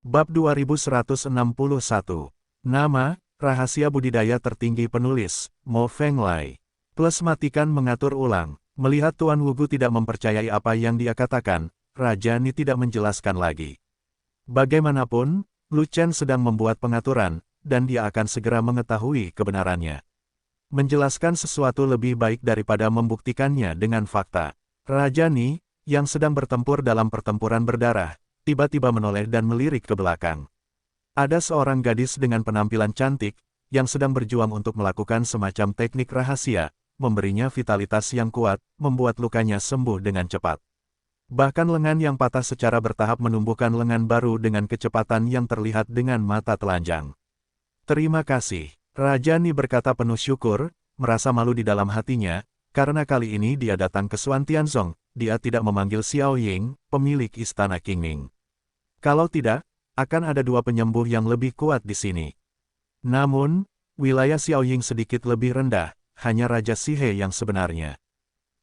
Bab 2161. Nama, rahasia budidaya tertinggi penulis, Mo Fenglai. Plus matikan mengatur ulang. Melihat Tuan Wugu tidak mempercayai apa yang dia katakan, Raja Ni tidak menjelaskan lagi. Bagaimanapun, Lu Chen sedang membuat pengaturan, dan dia akan segera mengetahui kebenarannya. Menjelaskan sesuatu lebih baik daripada membuktikannya dengan fakta. Raja Ni, yang sedang bertempur dalam pertempuran berdarah, tiba-tiba menoleh dan melirik ke belakang. Ada seorang gadis dengan penampilan cantik, yang sedang berjuang untuk melakukan semacam teknik rahasia, memberinya vitalitas yang kuat, membuat lukanya sembuh dengan cepat. Bahkan lengan yang patah secara bertahap menumbuhkan lengan baru dengan kecepatan yang terlihat dengan mata telanjang. Terima kasih, Raja Ni berkata penuh syukur, merasa malu di dalam hatinya, karena kali ini dia datang ke Xuan Tianzong, dia tidak memanggil Xiao Ying, pemilik istana Qingning. Kalau tidak, akan ada dua penyembuh yang lebih kuat di sini. Namun, wilayah Xiao Ying sedikit lebih rendah, hanya Raja Sihe yang sebenarnya.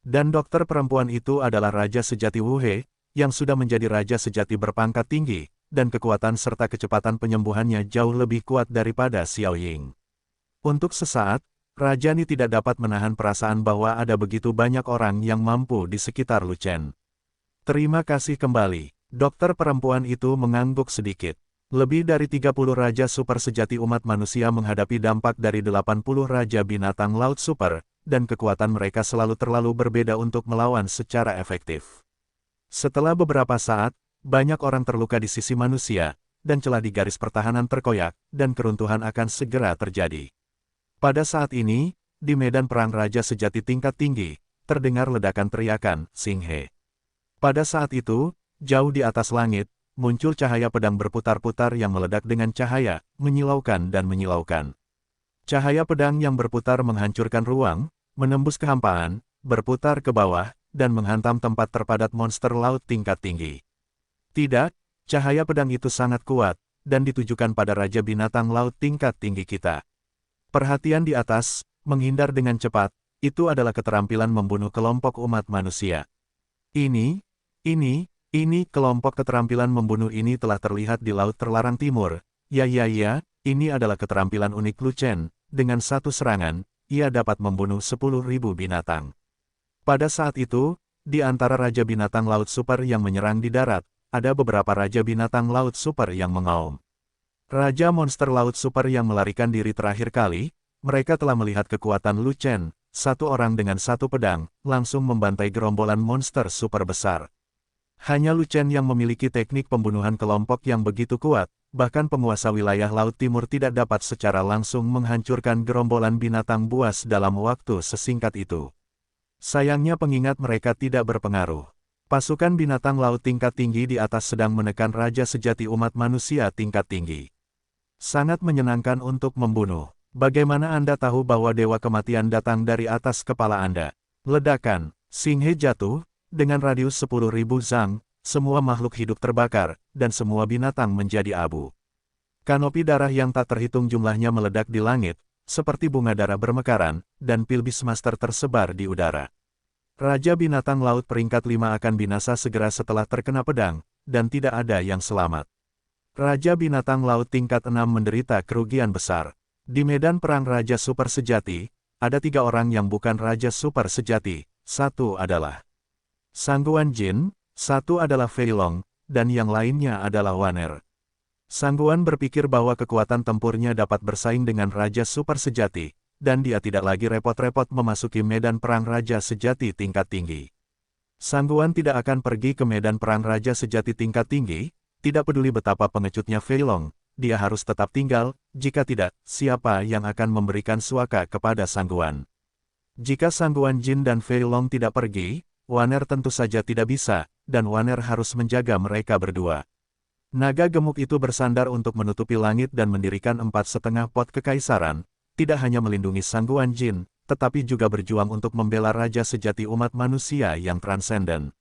Dan dokter perempuan itu adalah Raja Sejati Wu He, yang sudah menjadi Raja Sejati berpangkat tinggi, dan kekuatan serta kecepatan penyembuhannya jauh lebih kuat daripada Xiao Ying. Untuk sesaat, Raja Ni tidak dapat menahan perasaan bahwa ada begitu banyak orang yang mampu di sekitar Lu Chen. Terima kasih kembali. Dokter perempuan itu mengangguk sedikit. Lebih dari 30 Raja Super sejati umat manusia menghadapi dampak dari 80 Raja Binatang Laut Super, dan kekuatan mereka selalu terlalu berbeda untuk melawan secara efektif. Setelah beberapa saat, banyak orang terluka di sisi manusia, dan celah di garis pertahanan terkoyak, dan keruntuhan akan segera terjadi. Pada saat ini, di medan perang Raja Sejati tingkat tinggi, terdengar ledakan teriakan, Xinghe. Pada saat itu, jauh di atas langit, muncul cahaya pedang berputar-putar yang meledak dengan cahaya, menyilaukan dan menyilaukan. Cahaya pedang yang berputar menghancurkan ruang, menembus kehampaan, berputar ke bawah, dan menghantam tempat terpadat monster laut tingkat tinggi. Tidak, cahaya pedang itu sangat kuat, dan ditujukan pada Raja Binatang Laut tingkat tinggi kita. Perhatian di atas, menghindar dengan cepat, itu adalah keterampilan membunuh kelompok umat manusia. Ini kelompok keterampilan membunuh ini telah terlihat di Laut Terlarang Timur. Ya, ini adalah keterampilan unik Lu Chen. Dengan satu serangan, ia dapat membunuh 10.000 binatang. Pada saat itu, di antara Raja Binatang Laut Super yang menyerang di darat, ada beberapa Raja Binatang Laut Super yang mengaum. Raja Monster Laut Super yang melarikan diri terakhir kali, mereka telah melihat kekuatan Lu Chen, satu orang dengan satu pedang, langsung membantai gerombolan monster super besar. Hanya Lu Chen yang memiliki teknik pembunuhan kelompok yang begitu kuat, bahkan penguasa wilayah Laut Timur tidak dapat secara langsung menghancurkan gerombolan binatang buas dalam waktu sesingkat itu. Sayangnya pengingat mereka tidak berpengaruh. Pasukan binatang laut tingkat tinggi di atas sedang menekan Raja Sejati umat manusia tingkat tinggi. Sangat menyenangkan untuk membunuh. Bagaimana Anda tahu bahwa Dewa Kematian datang dari atas kepala Anda? Ledakan, Xinghe jatuh, dengan radius 10.000 zang, semua makhluk hidup terbakar, dan semua binatang menjadi abu. Kanopi darah yang tak terhitung jumlahnya meledak di langit, seperti bunga darah bermekaran, dan pil Beastmaster tersebar di udara. Raja Binatang Laut peringkat 5 akan binasa segera setelah terkena pedang, dan tidak ada yang selamat. Raja Binatang Laut tingkat 6 menderita kerugian besar. Di medan perang Raja Super Sejati, ada 3 orang yang bukan Raja Super Sejati, satu adalah Sangguan Jin, satu adalah Fei Long, dan yang lainnya adalah Waner. Sangguan berpikir bahwa kekuatan tempurnya dapat bersaing dengan Raja Super Sejati, dan dia tidak lagi repot-repot memasuki medan perang Raja Sejati tingkat tinggi. Sangguan tidak akan pergi ke medan perang Raja Sejati tingkat tinggi, tidak peduli betapa pengecutnya Fei Long, dia harus tetap tinggal, jika tidak, siapa yang akan memberikan suaka kepada Sangguan? Jika Sangguan Jin dan Fei Long tidak pergi, Waner tentu saja tidak bisa, dan Waner harus menjaga mereka berdua. Naga gemuk itu bersandar untuk menutupi langit dan mendirikan 4,5 pot kekaisaran, tidak hanya melindungi Sangguan Jin, tetapi juga berjuang untuk membela Raja Sejati umat manusia yang transenden.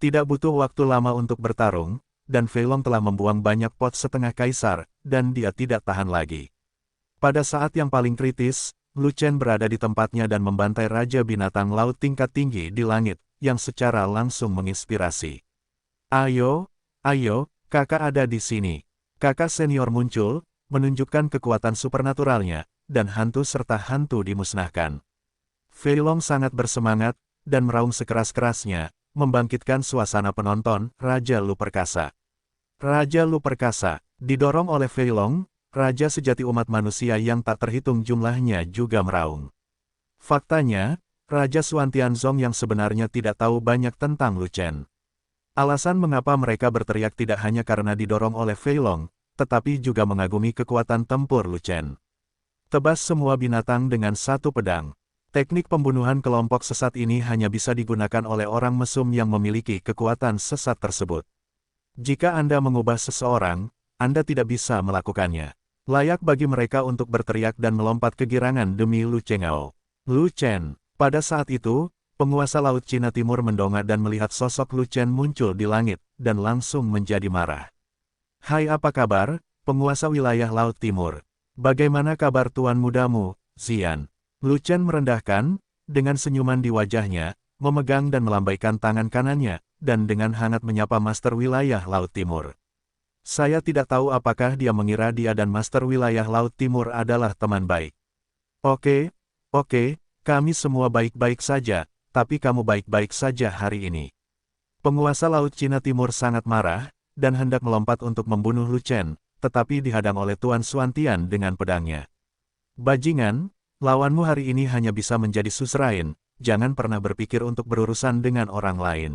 Tidak butuh waktu lama untuk bertarung, dan Fei Long telah membuang banyak pot setengah kaisar, dan dia tidak tahan lagi. Pada saat yang paling kritis, Lu Chen berada di tempatnya dan membantai Raja Binatang Laut tingkat tinggi di langit, yang secara langsung menginspirasi. Ayo, kakak ada di sini. Kakak senior muncul, menunjukkan kekuatan supernaturalnya, dan hantu serta hantu dimusnahkan. Fei Long sangat bersemangat, dan meraung sekeras-kerasnya, membangkitkan suasana penonton, Raja Lu Perkasa. Raja Lu Perkasa, didorong oleh Fei Long, raja sejati umat manusia yang tak terhitung jumlahnya juga meraung. Faktanya, Raja Xuan Tianzong yang sebenarnya tidak tahu banyak tentang Lu Chen. Alasan mengapa mereka berteriak tidak hanya karena didorong oleh Fei Long, tetapi juga mengagumi kekuatan tempur Lu Chen. Tebas semua binatang dengan satu pedang. Teknik pembunuhan kelompok sesat ini hanya bisa digunakan oleh orang mesum yang memiliki kekuatan sesat tersebut. Jika Anda mengubah seseorang, Anda tidak bisa melakukannya. Layak bagi mereka untuk berteriak dan melompat kegirangan demi Lu Chengao. Lu Chen. Pada saat itu, penguasa Laut Cina Timur mendongak dan melihat sosok Lu Chen muncul di langit, dan langsung menjadi marah. Hai, apa kabar, penguasa wilayah Laut Timur? Bagaimana kabar tuan mudamu, Xian? Lu Chen merendahkan, dengan senyuman di wajahnya, memegang dan melambaikan tangan kanannya, dan dengan hangat menyapa Master Wilayah Laut Timur. Saya tidak tahu apakah dia mengira dia dan Master Wilayah Laut Timur adalah teman baik. Oke, kami semua baik-baik saja, tapi kamu baik-baik saja hari ini. Penguasa Laut Cina Timur sangat marah, dan hendak melompat untuk membunuh Lu Chen, tetapi dihadang oleh Tuan Xuantian dengan pedangnya. Bajingan, lawanmu hari ini hanya bisa menjadi suzerain, jangan pernah berpikir untuk berurusan dengan orang lain.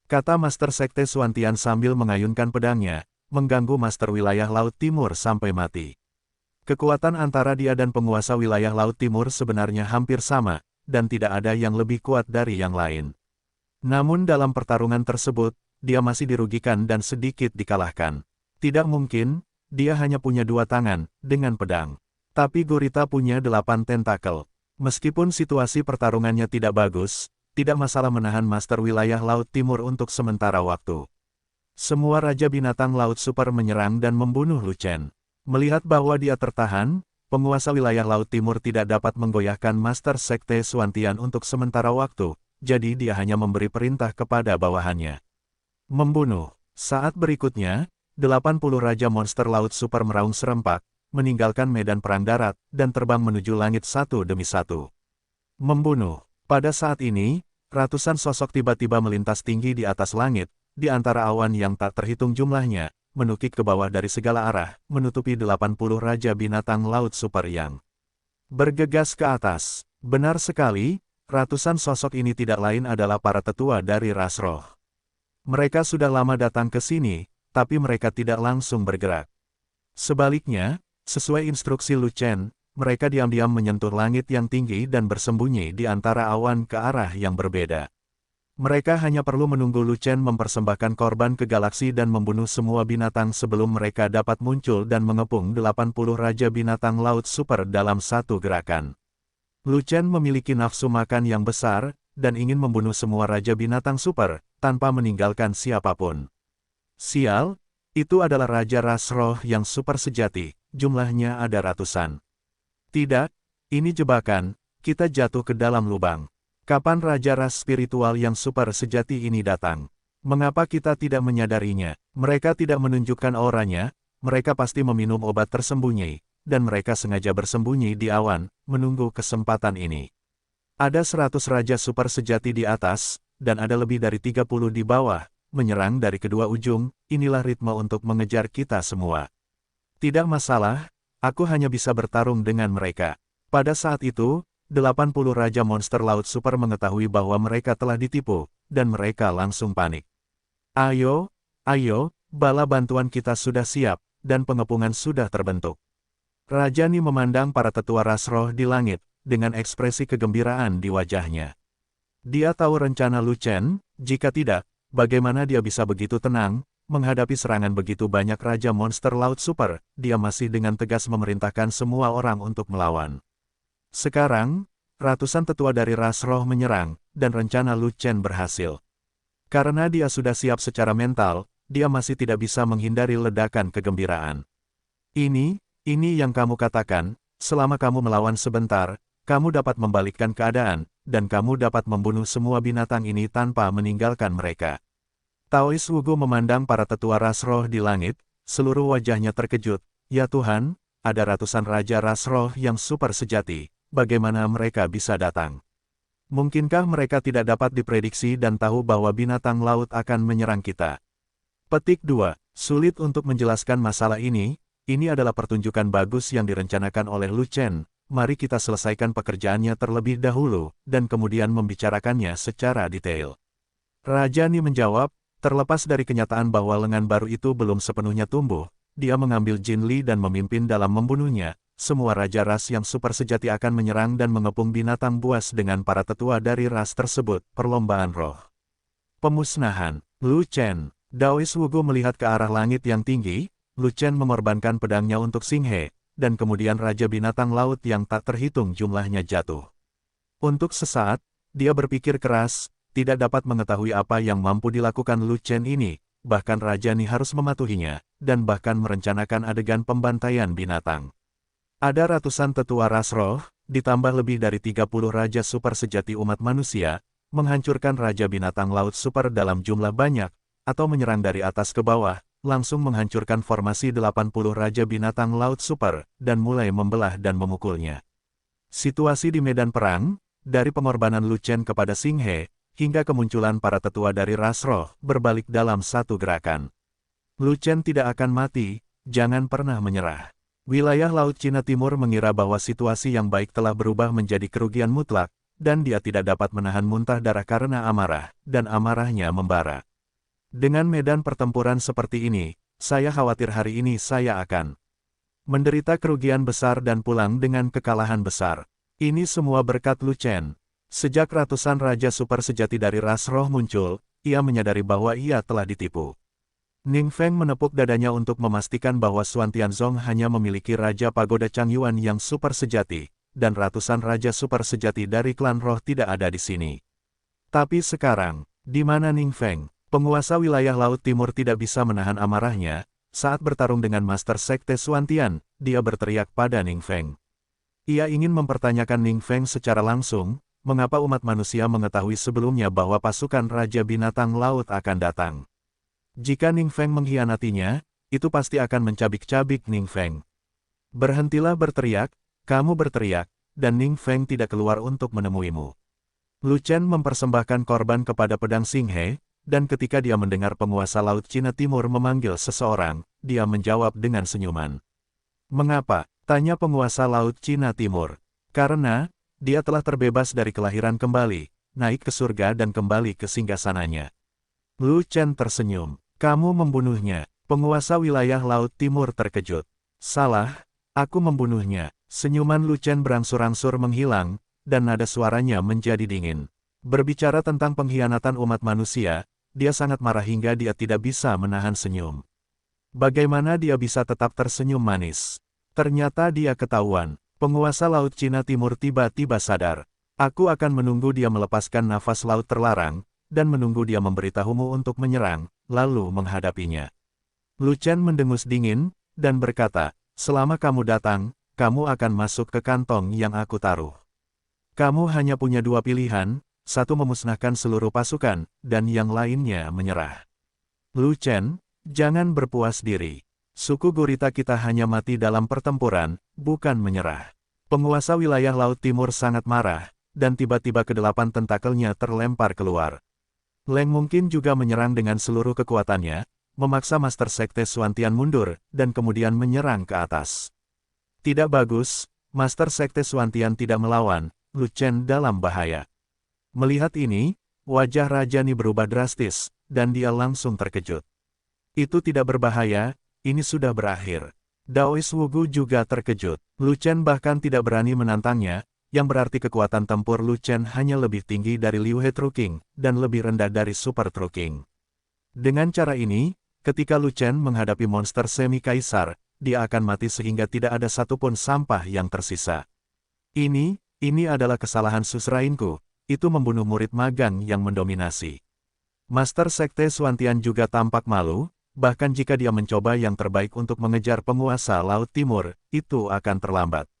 Kata Master Sekte Xuantian sambil mengayunkan pedangnya, mengganggu Master Wilayah Laut Timur sampai mati. Kekuatan antara dia dan penguasa wilayah Laut Timur sebenarnya hampir sama, dan tidak ada yang lebih kuat dari yang lain. Namun dalam pertarungan tersebut, dia masih dirugikan dan sedikit dikalahkan. Tidak mungkin, dia hanya punya 2 tangan, dengan pedang. Tapi gurita punya 8 tentakel. Meskipun situasi pertarungannya tidak bagus, tidak masalah menahan Master Wilayah Laut Timur untuk sementara waktu. Semua Raja Binatang Laut Super menyerang dan membunuh Lu Chen. Melihat bahwa dia tertahan, penguasa wilayah Laut Timur tidak dapat menggoyahkan Master Sekte Xuantian untuk sementara waktu, jadi dia hanya memberi perintah kepada bawahannya. Membunuh. Saat berikutnya, 80 Raja Monster Laut Super meraung serempak, meninggalkan medan perang darat, dan terbang menuju langit satu demi satu. Membunuh. Pada saat ini, ratusan sosok tiba-tiba melintas tinggi di atas langit, di antara awan yang tak terhitung jumlahnya, menukik ke bawah dari segala arah, menutupi 80 Raja Binatang Laut Super yang bergegas ke atas. Benar sekali, ratusan sosok ini tidak lain adalah para tetua dari ras roh. Mereka sudah lama datang ke sini, tapi mereka tidak langsung bergerak. Sebaliknya, sesuai instruksi Lu Chen, mereka diam-diam menyentuh langit yang tinggi dan bersembunyi di antara awan ke arah yang berbeda. Mereka hanya perlu menunggu Lu Chen mempersembahkan korban ke galaksi dan membunuh semua binatang sebelum mereka dapat muncul dan mengepung 80 Raja Binatang Laut Super dalam satu gerakan. Lu Chen memiliki nafsu makan yang besar, dan ingin membunuh semua Raja Binatang Super, tanpa meninggalkan siapapun. Sial, itu adalah Raja Ras Roh yang super sejati, jumlahnya ada ratusan. Tidak, ini jebakan, kita jatuh ke dalam lubang. Kapan Raja Ras Spiritual yang super sejati ini datang? Mengapa kita tidak menyadarinya? Mereka tidak menunjukkan auranya, mereka pasti meminum obat tersembunyi, dan mereka sengaja bersembunyi di awan, menunggu kesempatan ini. Ada 100 Raja Super sejati di atas, dan ada lebih dari 30 di bawah, menyerang dari kedua ujung, inilah ritme untuk mengejar kita semua. Tidak masalah, aku hanya bisa bertarung dengan mereka. Pada saat itu, 80 Raja Monster Laut Super mengetahui bahwa mereka telah ditipu, dan mereka langsung panik. Ayo, bala bantuan kita sudah siap, dan pengepungan sudah terbentuk. Raja Ni memandang para tetua ras roh di langit, dengan ekspresi kegembiraan di wajahnya. Dia tahu rencana Lu Chen, jika tidak, bagaimana dia bisa begitu tenang, menghadapi serangan begitu banyak Raja Monster Laut Super, dia masih dengan tegas memerintahkan semua orang untuk melawan. Sekarang, ratusan tetua dari ras roh menyerang, dan rencana Lu Chen berhasil. Karena dia sudah siap secara mental, dia masih tidak bisa menghindari ledakan kegembiraan. Ini yang kamu katakan, selama kamu melawan sebentar, kamu dapat membalikkan keadaan, dan kamu dapat membunuh semua binatang ini tanpa meninggalkan mereka. Taois Wugu memandang para tetua ras roh di langit, seluruh wajahnya terkejut. Ya Tuhan, ada ratusan Raja Ras Roh yang super sejati, bagaimana mereka bisa datang? Mungkinkah mereka tidak dapat diprediksi dan tahu bahwa binatang laut akan menyerang kita? Petik 2. Sulit untuk menjelaskan masalah ini adalah pertunjukan bagus yang direncanakan oleh Lu Chen. Mari kita selesaikan pekerjaannya terlebih dahulu, dan kemudian membicarakannya secara detail. Raja Ni menjawab, terlepas dari kenyataan bahwa lengan baru itu belum sepenuhnya tumbuh, dia mengambil Jin Li dan memimpin dalam membunuhnya. Semua Raja Ras yang super sejati akan menyerang dan mengepung binatang buas dengan para tetua dari ras tersebut. Perlombaan roh. Pemusnahan. Lu Chen. Daois Wugu melihat ke arah langit yang tinggi. Lu Chen mengorbankan pedangnya untuk Xing He, dan kemudian Raja Binatang Laut yang tak terhitung jumlahnya jatuh. Untuk sesaat, dia berpikir keras, tidak dapat mengetahui apa yang mampu dilakukan Lu Chen ini, bahkan Raja Ni harus mematuhinya, dan bahkan merencanakan adegan pembantaian binatang. Ada ratusan tetua ras roh, ditambah lebih dari 30 Raja Super sejati umat manusia, menghancurkan Raja Binatang Laut Super dalam jumlah banyak, atau menyerang dari atas ke bawah, langsung menghancurkan formasi 80 Raja Binatang Laut Super, dan mulai membelah dan memukulnya. Situasi di medan perang, dari pengorbanan Lu Chen kepada Xing He, hingga kemunculan para tetua dari ras roh, berbalik dalam satu gerakan. Lu Chen tidak akan mati, jangan pernah menyerah. Wilayah Laut Cina Timur mengira bahwa situasi yang baik telah berubah menjadi kerugian mutlak, dan dia tidak dapat menahan muntah darah karena amarah, dan amarahnya membara. Dengan medan pertempuran seperti ini, saya khawatir hari ini saya akan menderita kerugian besar dan pulang dengan kekalahan besar. Ini semua berkat Lu Chen. Sejak ratusan Raja Super sejati dari ras roh muncul, ia menyadari bahwa ia telah ditipu. Ning Feng menepuk dadanya untuk memastikan bahwa Xuan Tianzong hanya memiliki Raja Pagoda Changyuan yang super sejati, dan ratusan Raja Super sejati dari klan roh tidak ada di sini. Tapi sekarang, di mana Ning Feng? Penguasa wilayah Laut Timur tidak bisa menahan amarahnya. Saat bertarung dengan Master Sekte Xuan Tian, dia berteriak pada Ning Feng. Ia ingin mempertanyakan Ning Feng secara langsung, mengapa umat manusia mengetahui sebelumnya bahwa pasukan Raja Binatang Laut akan datang. Jika Ning Feng mengkhianatinya, itu pasti akan mencabik-cabik Ning Feng. Berhentilah berteriak, kamu berteriak, dan Ning Feng tidak keluar untuk menemuimu. Lu Chen mempersembahkan korban kepada pedang Xing He, dan ketika dia mendengar penguasa Laut Cina Timur memanggil seseorang, dia menjawab dengan senyuman. Mengapa? Tanya penguasa Laut Cina Timur. Karena, dia telah terbebas dari kelahiran kembali, naik ke surga dan kembali ke singgasananya. Lu Chen tersenyum. Kamu membunuhnya. Penguasa wilayah Laut Timur terkejut. Salah, aku membunuhnya. Senyuman Lu Chen berangsur-angsur menghilang, dan nada suaranya menjadi dingin. Berbicara tentang pengkhianatan umat manusia, dia sangat marah hingga dia tidak bisa menahan senyum. Bagaimana dia bisa tetap tersenyum manis? Ternyata dia ketahuan. Penguasa Laut Cina Timur tiba-tiba sadar. Aku akan menunggu dia melepaskan nafas laut terlarang, dan menunggu dia memberitahumu untuk menyerang, lalu menghadapinya. Lu Chen mendengus dingin, dan berkata, selama kamu datang, kamu akan masuk ke kantong yang aku taruh. Kamu hanya punya dua pilihan, satu memusnahkan seluruh pasukan, dan yang lainnya menyerah. Lu Chen, jangan berpuas diri. Suku gurita kita hanya mati dalam pertempuran, bukan menyerah. Penguasa wilayah Laut Timur sangat marah, dan tiba-tiba kedelapan tentakelnya terlempar keluar. Leng mungkin juga menyerang dengan seluruh kekuatannya, memaksa Master Sekte Xuan Tian mundur, dan kemudian menyerang ke atas. Tidak bagus, Master Sekte Xuan Tian tidak melawan, Lu Chen dalam bahaya. Melihat ini, wajah Raja Ni berubah drastis, dan dia langsung terkejut. Itu tidak berbahaya, ini sudah berakhir. Daois Wugu juga terkejut. Lu Chen bahkan tidak berani menantangnya, yang berarti kekuatan tempur Lu Chen hanya lebih tinggi dari Liu He True King, dan lebih rendah dari Super True King. Dengan cara ini, ketika Lu Chen menghadapi monster semi-kaisar, dia akan mati sehingga tidak ada satupun sampah yang tersisa. Ini adalah kesalahan susrainku. Itu membunuh murid magang yang mendominasi. Master Sekte Xuan Tian juga tampak malu, bahkan jika dia mencoba yang terbaik untuk mengejar penguasa Laut Timur, itu akan terlambat.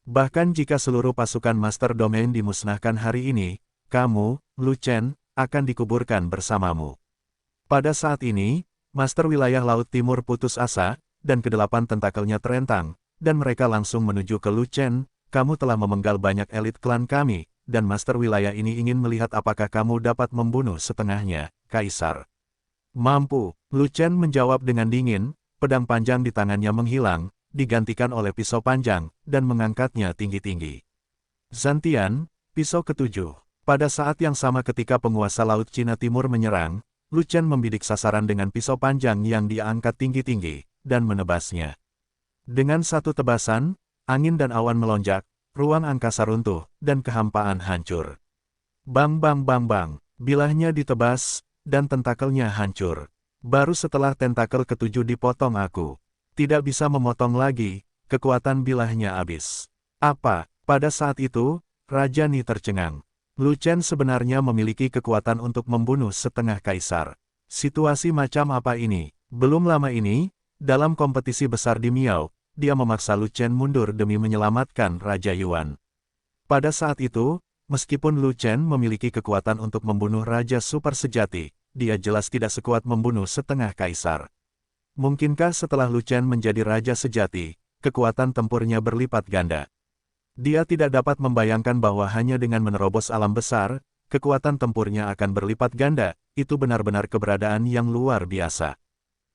Bahkan jika seluruh pasukan Master Domain dimusnahkan hari ini, kamu, Lu Chen, akan dikuburkan bersamamu. Pada saat ini, Master Wilayah Laut Timur putus asa, dan kedelapan tentakelnya terentang, dan mereka langsung menuju ke Lu Chen. Kamu telah memenggal banyak elit klan kami, dan Master Wilayah ini ingin melihat apakah kamu dapat membunuh setengahnya, Kaisar. Mampu, Lu Chen menjawab dengan dingin, pedang panjang di tangannya menghilang, digantikan oleh pisau panjang, dan mengangkatnya tinggi-tinggi. Zantian, pisau ketujuh. Pada saat yang sama ketika penguasa Laut Cina Timur menyerang, Lu Chen membidik sasaran dengan pisau panjang yang dia angkat tinggi-tinggi, dan menebasnya. Dengan satu tebasan, angin dan awan melonjak, ruang angkasa runtuh, dan kehampaan hancur. Bang bang bang bang, bilahnya ditebas, dan tentakelnya hancur. Baru setelah tentakel ketujuh dipotong aku tidak bisa memotong lagi, kekuatan bilahnya habis. Apa? Pada saat itu, Raja Ni tercengang. Lu Chen sebenarnya memiliki kekuatan untuk membunuh setengah kaisar. Situasi macam apa ini? Belum lama ini, dalam kompetisi besar di Miao, dia memaksa Lu Chen mundur demi menyelamatkan Raja Yuan. Pada saat itu, meskipun Lu Chen memiliki kekuatan untuk membunuh Raja Super sejati, dia jelas tidak sekuat membunuh setengah kaisar. Mungkinkah setelah Lu Chen menjadi Raja sejati, kekuatan tempurnya berlipat ganda? Dia tidak dapat membayangkan bahwa hanya dengan menerobos alam besar, kekuatan tempurnya akan berlipat ganda. Itu benar-benar keberadaan yang luar biasa.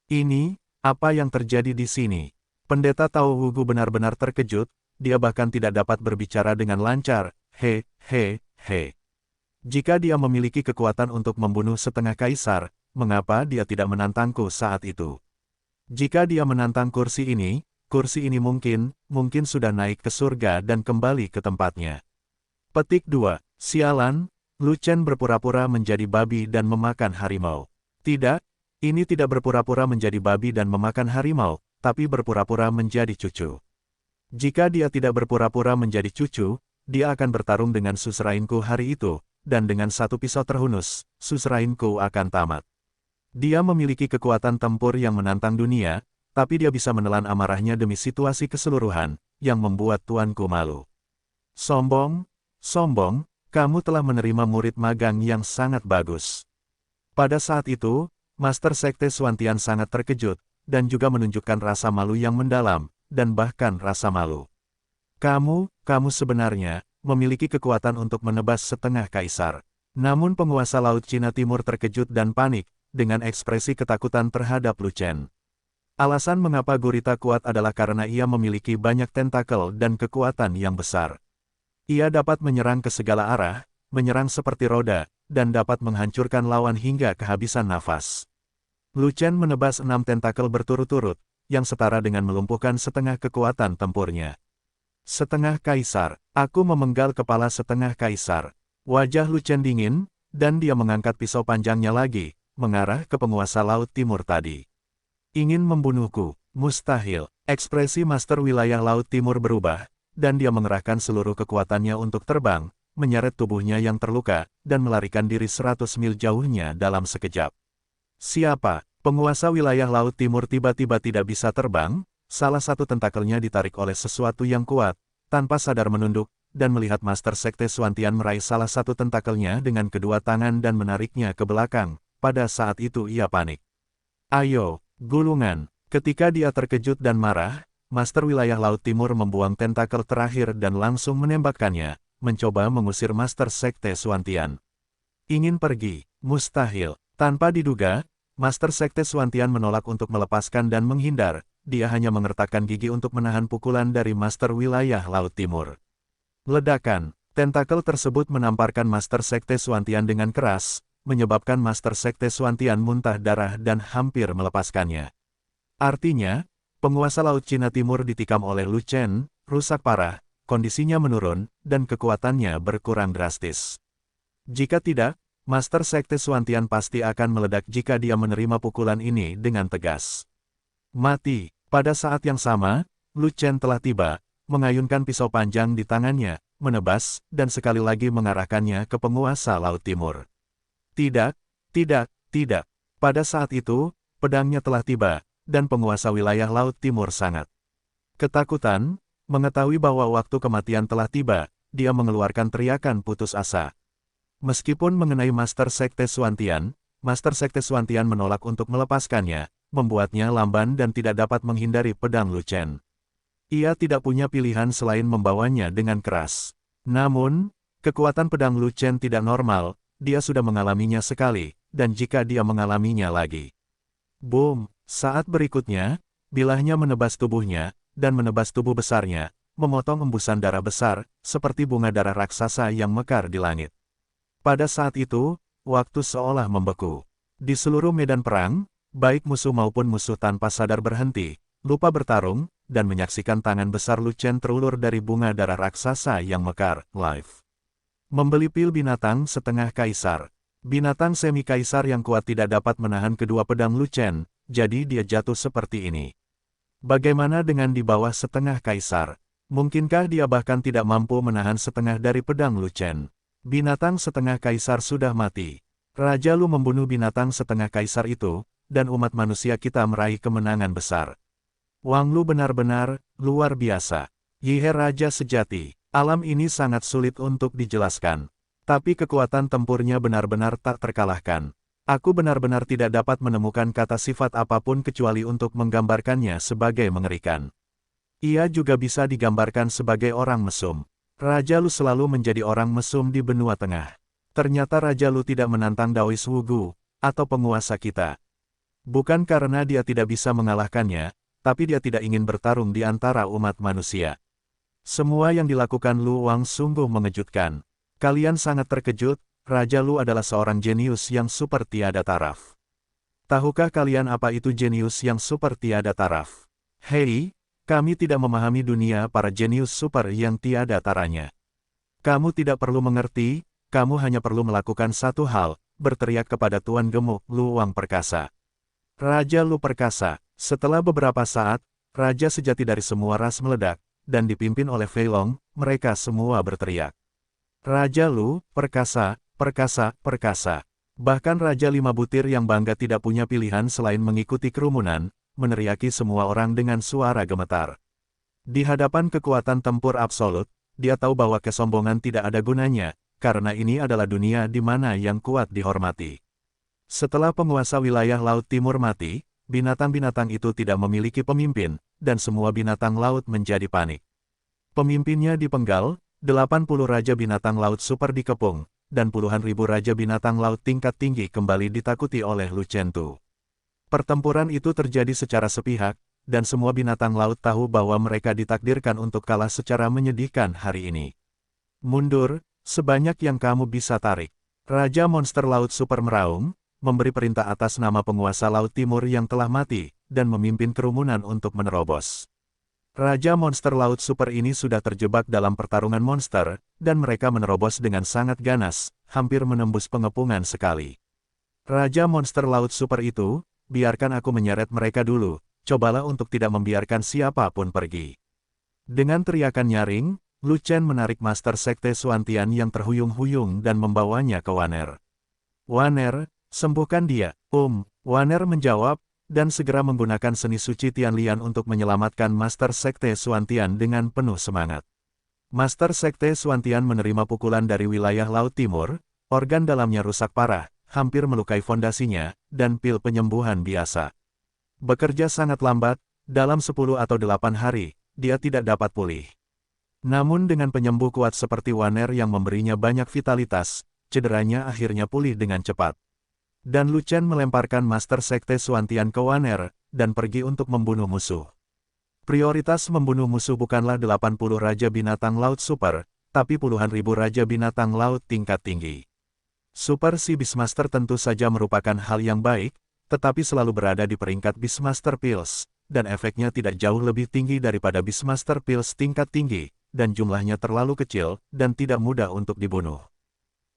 Ini, apa yang terjadi di sini? Pendeta Tao Wugu benar-benar terkejut, dia bahkan tidak dapat berbicara dengan lancar. Jika dia memiliki kekuatan untuk membunuh setengah kaisar, mengapa dia tidak menantangku saat itu? Jika dia menantang kursi ini mungkin sudah naik ke surga dan kembali ke tempatnya. Petik 2. Sialan, Lu Chen berpura-pura menjadi babi dan memakan harimau. Tidak, ini tidak berpura-pura menjadi babi dan memakan harimau, tapi berpura-pura menjadi cucu. Jika dia tidak berpura-pura menjadi cucu, dia akan bertarung dengan suzerainku hari itu, dan dengan satu pisau terhunus, suzerainku akan tamat. Dia memiliki kekuatan tempur yang menantang dunia, tapi dia bisa menelan amarahnya demi situasi keseluruhan, yang membuat tuanku malu. Sombong, kamu telah menerima murid magang yang sangat bagus. Pada saat itu, Master Sekte Xuantian sangat terkejut, dan juga menunjukkan rasa malu yang mendalam, dan bahkan rasa malu. Kamu sebenarnya, memiliki kekuatan untuk menebas setengah kaisar. Namun penguasa Laut Cina Timur terkejut dan panik, dengan ekspresi ketakutan terhadap Lu Chen. Alasan mengapa gurita kuat adalah karena ia memiliki banyak tentakel dan kekuatan yang besar. Ia dapat menyerang ke segala arah, menyerang seperti roda, dan dapat menghancurkan lawan hingga kehabisan nafas. Lu Chen menebas 6 tentakel berturut-turut, yang setara dengan melumpuhkan setengah kekuatan tempurnya. Setengah kaisar, aku memenggal kepala setengah kaisar. Wajah Lu Chen dingin, dan dia mengangkat pisau panjangnya lagi, mengarah ke penguasa Laut Timur tadi. Ingin membunuhku, mustahil. Ekspresi Master Wilayah Laut Timur berubah, dan dia mengerahkan seluruh kekuatannya untuk terbang, menyeret tubuhnya yang terluka, dan melarikan diri 100 mil jauhnya dalam sekejap. Siapa? Penguasa wilayah Laut Timur tiba-tiba tidak bisa terbang, salah satu tentakelnya ditarik oleh sesuatu yang kuat, tanpa sadar menunduk, dan melihat Master Sekte Xuantian meraih salah satu tentakelnya dengan kedua tangan dan menariknya ke belakang. Pada saat itu ia panik. Ayo, gulungan. Ketika dia terkejut dan marah, Master Wilayah Laut Timur membuang tentakel terakhir dan langsung menembakkannya, mencoba mengusir Master Sekte Xuantian. Ingin pergi, mustahil. Tanpa diduga, Master Sekte Xuantian menolak untuk melepaskan dan menghindar, dia hanya mengertakkan gigi untuk menahan pukulan dari Master Wilayah Laut Timur. Ledakan, tentakel tersebut menamparkan Master Sekte Xuantian dengan keras, menyebabkan Master Sekte Xuantian muntah darah dan hampir melepaskannya. Artinya, penguasa Laut Cina Timur ditikam oleh Lu Chen, rusak parah, kondisinya menurun, dan kekuatannya berkurang drastis. Jika tidak, Master Sekte Xuantian pasti akan meledak jika dia menerima pukulan ini dengan tegas. Mati. Pada saat yang sama, Lu Chen telah tiba, mengayunkan pisau panjang di tangannya, menebas, dan sekali lagi mengarahkannya ke penguasa Laut Timur. Tidak. Pada saat itu, pedangnya telah tiba, dan penguasa wilayah Laut Timur sangat ketakutan, mengetahui bahwa waktu kematian telah tiba, dia mengeluarkan teriakan putus asa. Meskipun mengenai Master Sekte Xuantian, Master Sekte Suantian menolak untuk melepaskannya, membuatnya lamban dan tidak dapat menghindari pedang Lu Chen. Ia tidak punya pilihan selain membawanya dengan keras. Namun, kekuatan pedang Lu Chen tidak normal, dia sudah mengalaminya sekali, dan jika dia mengalaminya lagi. Boom! Saat berikutnya, bilahnya menebas tubuhnya, dan menebas tubuh besarnya, memotong embusan darah besar, seperti bunga darah raksasa yang mekar di langit. Pada saat itu, waktu seolah membeku. Di seluruh medan perang, baik musuh maupun musuh tanpa sadar berhenti, lupa bertarung, dan menyaksikan tangan besar Lu Chen terulur dari bunga darah raksasa yang mekar, live. Membeli pil binatang setengah kaisar. Binatang semi-kaisar yang kuat tidak dapat menahan kedua pedang Lu Chen, jadi dia jatuh seperti ini. Bagaimana dengan di bawah setengah kaisar? Mungkinkah dia bahkan tidak mampu menahan setengah dari pedang Lu Chen? Binatang setengah kaisar sudah mati. Raja Lu membunuh binatang setengah kaisar itu, dan umat manusia kita meraih kemenangan besar. Wang Lu benar-benar luar biasa. Yihe Raja sejati. Alam ini sangat sulit untuk dijelaskan. Tapi kekuatan tempurnya benar-benar tak terkalahkan. Aku benar-benar tidak dapat menemukan kata sifat apapun kecuali untuk menggambarkannya sebagai mengerikan. Ia juga bisa digambarkan sebagai orang mesum. Raja Lu selalu menjadi orang mesum di benua tengah. Ternyata Raja Lu tidak menantang Daois Wugu, atau penguasa kita. Bukan karena dia tidak bisa mengalahkannya, tapi dia tidak ingin bertarung di antara umat manusia. Semua yang dilakukan Lu Wang sungguh mengejutkan. Kalian sangat terkejut, Raja Lu adalah seorang jenius yang super tiada taraf. Tahukah kalian apa itu jenius yang super tiada taraf? Hei, kami tidak memahami dunia para jenius super yang tiada taranya. Kamu tidak perlu mengerti, kamu hanya perlu melakukan satu hal, berteriak kepada Tuan Gemuk Lu Wang Perkasa. Raja Lu Perkasa. Setelah beberapa saat, Raja sejati dari semua ras meledak, dan dipimpin oleh Fei Long, mereka semua berteriak. Raja Lu, perkasa, perkasa, perkasa. Bahkan Raja Lima Butir yang bangga tidak punya pilihan selain mengikuti kerumunan, meneriaki semua orang dengan suara gemetar. Di hadapan kekuatan tempur absolut, dia tahu bahwa kesombongan tidak ada gunanya, karena ini adalah dunia di mana yang kuat dihormati. Setelah penguasa wilayah Laut Timur mati, binatang-binatang itu tidak memiliki pemimpin, dan semua binatang laut menjadi panik. Pemimpinnya dipenggal, 80 raja binatang laut super dikepung, dan puluhan ribu raja binatang laut tingkat tinggi kembali ditakuti oleh Lu Chen Tu. Pertempuran itu terjadi secara sepihak, dan semua binatang laut tahu bahwa mereka ditakdirkan untuk kalah secara menyedihkan hari ini. Mundur, sebanyak yang kamu bisa tarik. Raja monster laut super meraung, memberi perintah atas nama penguasa Laut Timur yang telah mati, dan memimpin kerumunan untuk menerobos. Raja monster laut super ini sudah terjebak dalam pertarungan monster, dan mereka menerobos dengan sangat ganas, hampir menembus pengepungan sekali. Raja monster laut super itu, biarkan aku menyeret mereka dulu, cobalah untuk tidak membiarkan siapapun pergi. Dengan teriakan nyaring, Lu Chen menarik Master Sekte Suantian yang terhuyung-huyung dan membawanya ke Waner. Waner, sembuhkan dia, Waner menjawab, dan segera menggunakan seni suci Tianlian untuk menyelamatkan Master Sekte Suantian dengan penuh semangat. Master Sekte Suantian menerima pukulan dari wilayah Laut Timur, organ dalamnya rusak parah, hampir melukai fondasinya, dan pil penyembuhan biasa. Bekerja sangat lambat, dalam 10 atau 8 hari, dia tidak dapat pulih. Namun dengan penyembuh kuat seperti Waner yang memberinya banyak vitalitas, cederanya akhirnya pulih dengan cepat. Dan Lu Chen melemparkan Master Sekte Suantian ke Waner, dan pergi untuk membunuh musuh. Prioritas membunuh musuh bukanlah 80 Raja Binatang Laut Super, tapi puluhan ribu Raja Binatang Laut tingkat tinggi. Super si Beastmaster tentu saja merupakan hal yang baik, tetapi selalu berada di peringkat Beastmaster Pills, dan efeknya tidak jauh lebih tinggi daripada Beastmaster Pills tingkat tinggi, dan jumlahnya terlalu kecil, dan tidak mudah untuk dibunuh.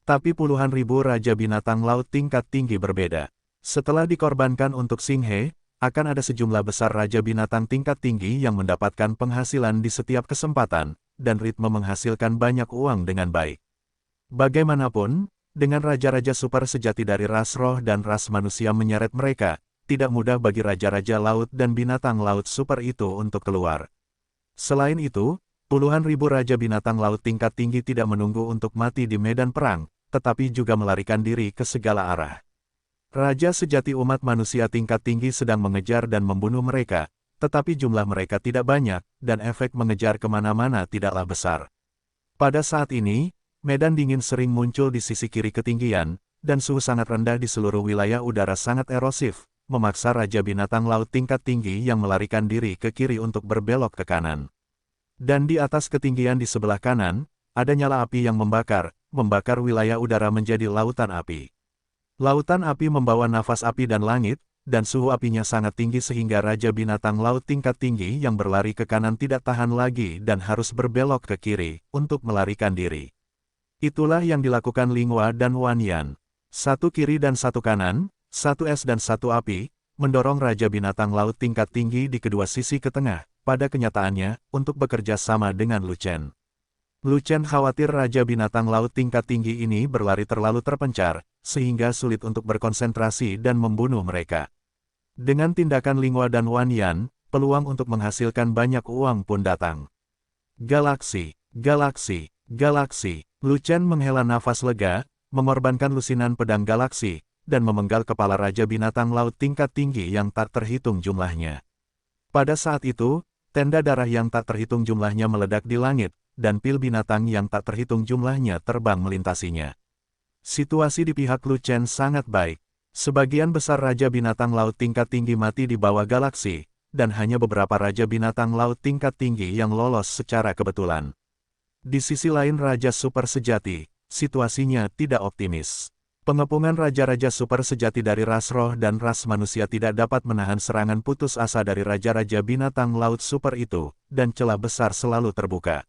Tapi puluhan ribu Raja Binatang Laut tingkat tinggi berbeda. Setelah dikorbankan untuk Xing He, akan ada sejumlah besar Raja Binatang tingkat tinggi yang mendapatkan penghasilan di setiap kesempatan, dan ritme menghasilkan banyak uang dengan baik. Bagaimanapun, dengan Raja-Raja Super sejati dari ras roh dan ras manusia menyeret mereka, tidak mudah bagi Raja-Raja Laut dan Binatang Laut Super itu untuk keluar. Selain itu, puluhan ribu Raja Binatang Laut tingkat tinggi tidak menunggu untuk mati di medan perang, tetapi juga melarikan diri ke segala arah. Raja sejati umat manusia tingkat tinggi sedang mengejar dan membunuh mereka, tetapi jumlah mereka tidak banyak, dan efek mengejar kemana-mana tidaklah besar. Pada saat ini, medan dingin sering muncul di sisi kiri ketinggian, dan suhu sangat rendah di seluruh wilayah udara sangat erosif, memaksa Raja Binatang Laut tingkat tinggi yang melarikan diri ke kiri untuk berbelok ke kanan. Dan di atas ketinggian di sebelah kanan, ada nyala api yang membakar wilayah udara menjadi lautan api. Lautan api membawa nafas api dan langit, dan suhu apinya sangat tinggi sehingga Raja Binatang Laut tingkat tinggi yang berlari ke kanan tidak tahan lagi dan harus berbelok ke kiri, untuk melarikan diri. Itulah yang dilakukan Linghua dan Wan Yan. Satu kiri dan satu kanan, satu es dan satu api, mendorong Raja Binatang Laut tingkat tinggi di kedua sisi ke tengah, pada kenyataannya, untuk bekerja sama dengan Lu Chen. Lu Chen khawatir Raja Binatang Laut tingkat tinggi ini berlari terlalu terpencar, sehingga sulit untuk berkonsentrasi dan membunuh mereka. Dengan tindakan Linghua dan Wan Yan, peluang untuk menghasilkan banyak uang pun datang. Galaksi, galaksi, galaksi. Lu Chen menghela nafas lega, mengorbankan lusinan pedang galaksi, dan memenggal kepala Raja Binatang Laut tingkat tinggi yang tak terhitung jumlahnya. Pada saat itu, tenda darah yang tak terhitung jumlahnya meledak di langit, dan pil binatang yang tak terhitung jumlahnya terbang melintasinya. Situasi di pihak Lu Chen sangat baik. Sebagian besar Raja Binatang Laut tingkat tinggi mati di bawah galaksi, dan hanya beberapa Raja Binatang Laut tingkat tinggi yang lolos secara kebetulan. Di sisi lain Raja Super Sejati, situasinya tidak optimis. Pengepungan raja-raja super sejati dari ras roh dan ras manusia tidak dapat menahan serangan putus asa dari raja-raja binatang laut super itu, dan celah besar selalu terbuka.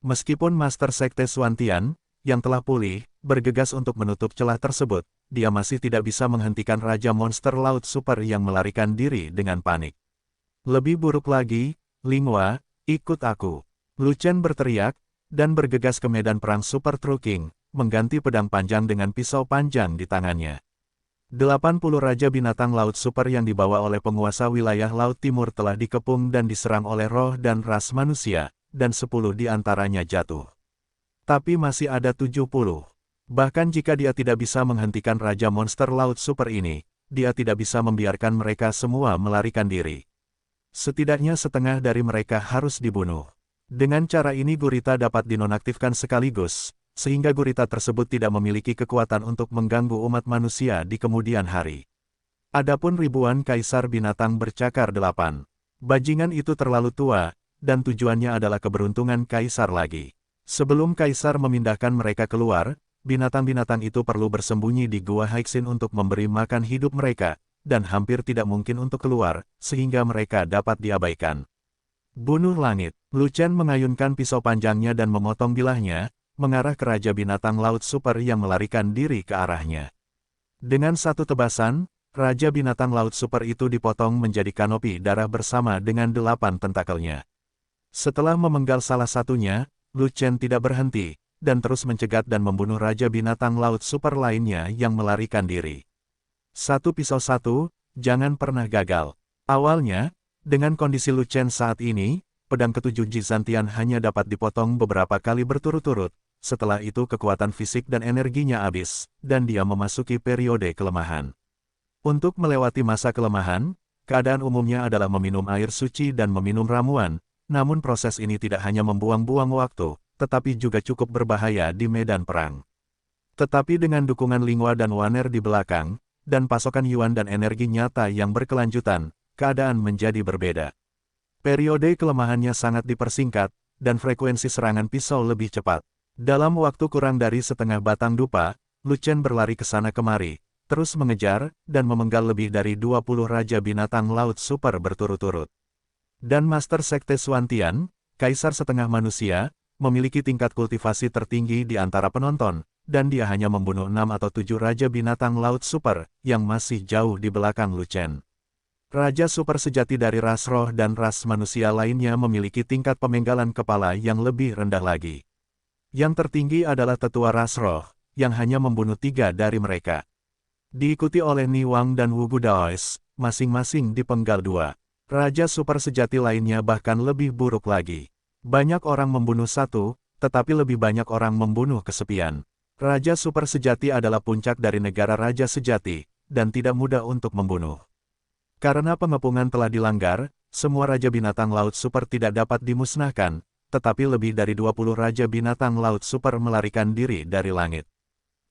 Meskipun Master Sekte Suantian, yang telah pulih, bergegas untuk menutup celah tersebut, dia masih tidak bisa menghentikan Raja Monster Laut Super yang melarikan diri dengan panik. Lebih buruk lagi, Linghua, ikut aku. Lu Chen berteriak, dan bergegas ke medan perang Super Truking, mengganti pedang panjang dengan pisau panjang di tangannya. 80 Raja Binatang Laut Super yang dibawa oleh penguasa wilayah Laut Timur telah dikepung dan diserang oleh roh dan ras manusia, dan 10 di antaranya jatuh. Tapi masih ada 70. Bahkan jika dia tidak bisa menghentikan Raja Monster Laut Super ini, dia tidak bisa membiarkan mereka semua melarikan diri. Setidaknya setengah dari mereka harus dibunuh. Dengan cara ini gurita dapat dinonaktifkan sekaligus, sehingga gurita tersebut tidak memiliki kekuatan untuk mengganggu umat manusia di kemudian hari. Adapun ribuan kaisar binatang bercakar 8. Bajingan itu terlalu tua, dan tujuannya adalah keberuntungan kaisar lagi. Sebelum kaisar memindahkan mereka keluar, binatang-binatang itu perlu bersembunyi di Gua Haixin untuk memberi makan hidup mereka, dan hampir tidak mungkin untuk keluar, sehingga mereka dapat diabaikan. Bunuh langit. Lu Chen mengayunkan pisau panjangnya dan memotong bilahnya, mengarah ke Raja Binatang Laut Super yang melarikan diri ke arahnya. Dengan satu tebasan, Raja Binatang Laut Super itu dipotong menjadi kanopi darah bersama dengan 8 tentakelnya. Setelah memenggal salah satunya, Lu Chen tidak berhenti, dan terus mencegat dan membunuh Raja Binatang Laut Super lainnya yang melarikan diri. Satu pisau satu, jangan pernah gagal. Awalnya, dengan kondisi Lu Chen saat ini, pedang ketujuh Jizantian hanya dapat dipotong beberapa kali berturut-turut, setelah itu kekuatan fisik dan energinya habis, dan dia memasuki periode kelemahan. Untuk melewati masa kelemahan, keadaan umumnya adalah meminum air suci dan meminum ramuan, namun proses ini tidak hanya membuang-buang waktu, tetapi juga cukup berbahaya di medan perang. Tetapi dengan dukungan Linghua dan Waner di belakang, dan pasokan yuan dan energi nyata yang berkelanjutan, keadaan menjadi berbeda. Periode kelemahannya sangat dipersingkat, dan frekuensi serangan pisau lebih cepat. Dalam waktu kurang dari setengah batang dupa, Lu Chen berlari ke sana kemari, terus mengejar, dan memenggal lebih dari 20 Raja Binatang Laut Super berturut-turut. Dan Master Sekte Suantian, Kaisar Setengah Manusia, memiliki tingkat kultivasi tertinggi di antara penonton, dan dia hanya membunuh 6 atau 7 Raja Binatang Laut Super, yang masih jauh di belakang Lu Chen. Raja super sejati dari ras roh dan ras manusia lainnya memiliki tingkat pemenggalan kepala yang lebih rendah lagi. Yang tertinggi adalah tetua ras roh, yang hanya membunuh 3 dari mereka. Diikuti oleh Ni Wang dan Wu Gudaois, masing-masing dipenggal 2. Raja super sejati lainnya bahkan lebih buruk lagi. Banyak orang membunuh 1, tetapi lebih banyak orang membunuh kesepian. Raja super sejati adalah puncak dari negara raja sejati, dan tidak mudah untuk membunuh. Karena pengepungan telah dilanggar, semua Raja Binatang Laut Super tidak dapat dimusnahkan, tetapi lebih dari 20 Raja Binatang Laut Super melarikan diri dari langit.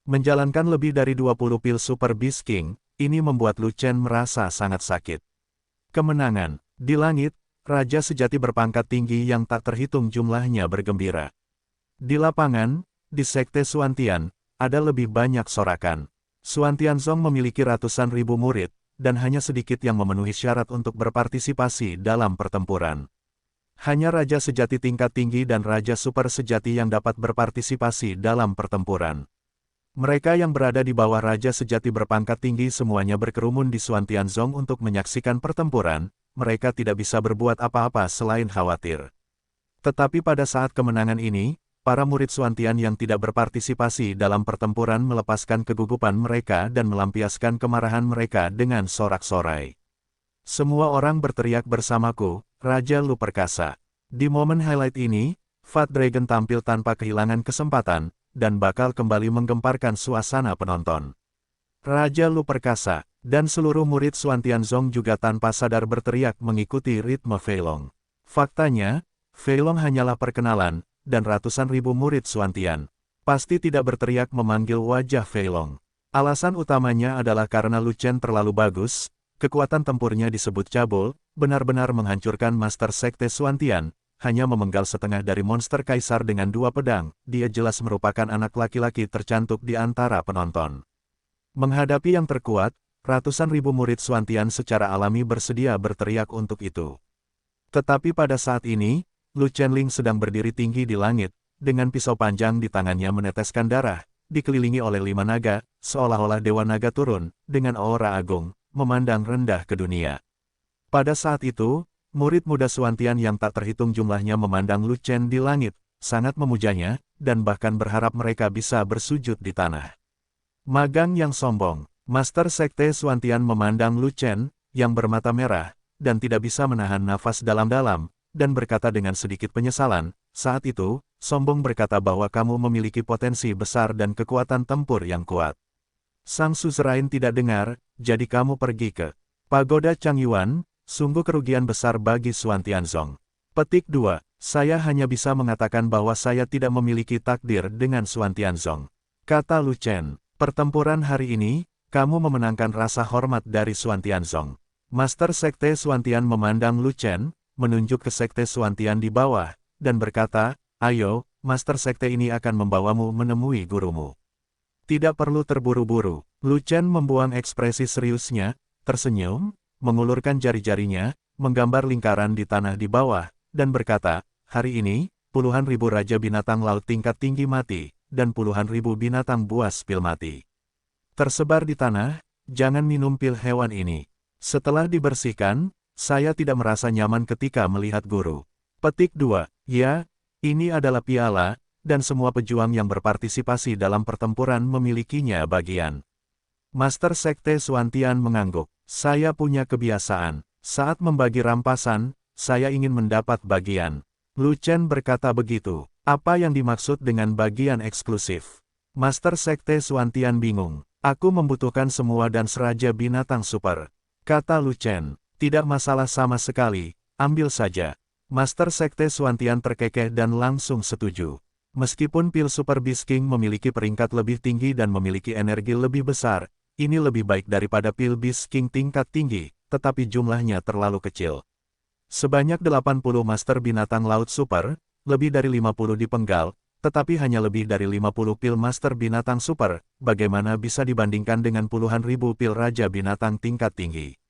Menjalankan lebih dari 20 pil Super Beast King, ini membuat Lu Chen merasa sangat sakit. Kemenangan. Di langit, Raja sejati berpangkat tinggi yang tak terhitung jumlahnya bergembira. Di lapangan, di Sekte Xuantian, ada lebih banyak sorakan. Xuantianzong memiliki ratusan ribu murid, dan hanya sedikit yang memenuhi syarat untuk berpartisipasi dalam pertempuran. Hanya Raja sejati tingkat tinggi dan Raja super sejati yang dapat berpartisipasi dalam pertempuran. Mereka yang berada di bawah Raja sejati berpangkat tinggi semuanya berkerumun di Xuantianzong untuk menyaksikan pertempuran, mereka tidak bisa berbuat apa-apa selain khawatir. Tetapi pada saat kemenangan ini, para murid Xuantian yang tidak berpartisipasi dalam pertempuran melepaskan kegugupan mereka dan melampiaskan kemarahan mereka dengan sorak-sorai. Semua orang berteriak bersamaku, Raja Lu Perkasa. Di momen highlight ini, Fat Dragon tampil tanpa kehilangan kesempatan, dan bakal kembali menggemparkan suasana penonton. Raja Lu Perkasa, dan seluruh murid Xuantianzong juga tanpa sadar berteriak mengikuti ritme Fei Long. Faktanya, Fei Long hanyalah perkenalan, dan ratusan ribu murid Xuantian pasti tidak berteriak memanggil wajah Fei Long. Alasan utamanya adalah karena Lu Chen terlalu bagus, kekuatan tempurnya disebut cabul, benar-benar menghancurkan Master Sekte Xuantian, hanya memenggal setengah dari monster kaisar dengan 2 pedang, dia jelas merupakan anak laki-laki tercantik di antara penonton. Menghadapi yang terkuat, ratusan ribu murid Xuantian secara alami bersedia berteriak untuk itu. Tetapi pada saat ini, Lu Chenling sedang berdiri tinggi di langit, dengan pisau panjang di tangannya meneteskan darah, dikelilingi oleh 5 naga, seolah-olah Dewa Naga turun, dengan aura agung, memandang rendah ke dunia. Pada saat itu, murid muda Xuantian yang tak terhitung jumlahnya memandang Lu Chen di langit, sangat memujanya, dan bahkan berharap mereka bisa bersujud di tanah. Magang yang sombong, Master Sekte Xuantian memandang Lu Chen, yang bermata merah, dan tidak bisa menahan nafas dalam-dalam, dan berkata dengan sedikit penyesalan, saat itu, sombong berkata bahwa kamu memiliki potensi besar dan kekuatan tempur yang kuat. Sang suzerain tidak dengar, jadi kamu pergi ke Pagoda Changyuan, sungguh kerugian besar bagi Xuantianzong. Petik 2, saya hanya bisa mengatakan bahwa saya tidak memiliki takdir dengan Xuantianzong. Kata Lu Chen, pertempuran hari ini, kamu memenangkan rasa hormat dari Xuantianzong. Master Sekte Xuantian memandang Lu Chen, menunjuk ke Sekte Xuantian di bawah, dan berkata, ayo, Master Sekte ini akan membawamu menemui gurumu. Tidak perlu terburu-buru. Lu Chen membuang ekspresi seriusnya, tersenyum, mengulurkan jari-jarinya, menggambar lingkaran di tanah di bawah, dan berkata, hari ini, puluhan ribu Raja Binatang Laut tingkat tinggi mati, dan puluhan ribu binatang buas pil mati. Tersebar di tanah, jangan minum pil hewan ini. Setelah dibersihkan, saya tidak merasa nyaman ketika melihat guru. Petik 2, ya, ini adalah piala, dan semua pejuang yang berpartisipasi dalam pertempuran memilikinya bagian. Master Sekte Xuantian mengangguk, saya punya kebiasaan, saat membagi rampasan, saya ingin mendapat bagian. Lu Chen berkata begitu, apa yang dimaksud dengan bagian eksklusif? Master Sekte Xuantian bingung, aku membutuhkan semua dan seraja binatang super. Kata Lu Chen. Tidak masalah sama sekali, ambil saja. Master Sekte Xuantian terkekeh dan langsung setuju. Meskipun pil Super Beast King memiliki peringkat lebih tinggi dan memiliki energi lebih besar, ini lebih baik daripada pil Beast King tingkat tinggi, tetapi jumlahnya terlalu kecil. Sebanyak 80 Master Binatang Laut Super, lebih dari 50 dipenggal, tetapi hanya lebih dari 50 pil Master Binatang Super, bagaimana bisa dibandingkan dengan puluhan ribu pil Raja Binatang tingkat tinggi.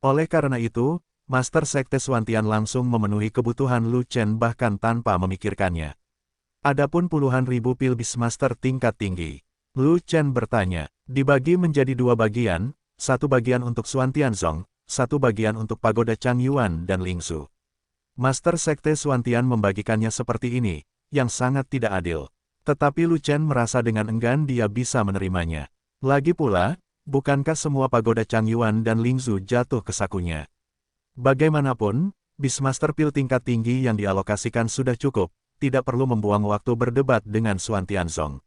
Oleh karena itu, Master Sekte Xuantian langsung memenuhi kebutuhan Lu Chen bahkan tanpa memikirkannya. Adapun puluhan ribu pil Beastmaster tingkat tinggi. Lu Chen bertanya, dibagi menjadi 2 bagian, 1 bagian untuk Xuantianzong, 1 bagian untuk Pagoda Changyuan dan Lingzhu. Master Sekte Xuantian membagikannya seperti ini, yang sangat tidak adil. Tetapi Lu Chen merasa dengan enggan dia bisa menerimanya. Lagi pula, bukankah semua Pagoda Changyuan dan Lingzhu jatuh ke sakunya? Bagaimanapun, Beastmaster pil tingkat tinggi yang dialokasikan sudah cukup, tidak perlu membuang waktu berdebat dengan Xuantianzong.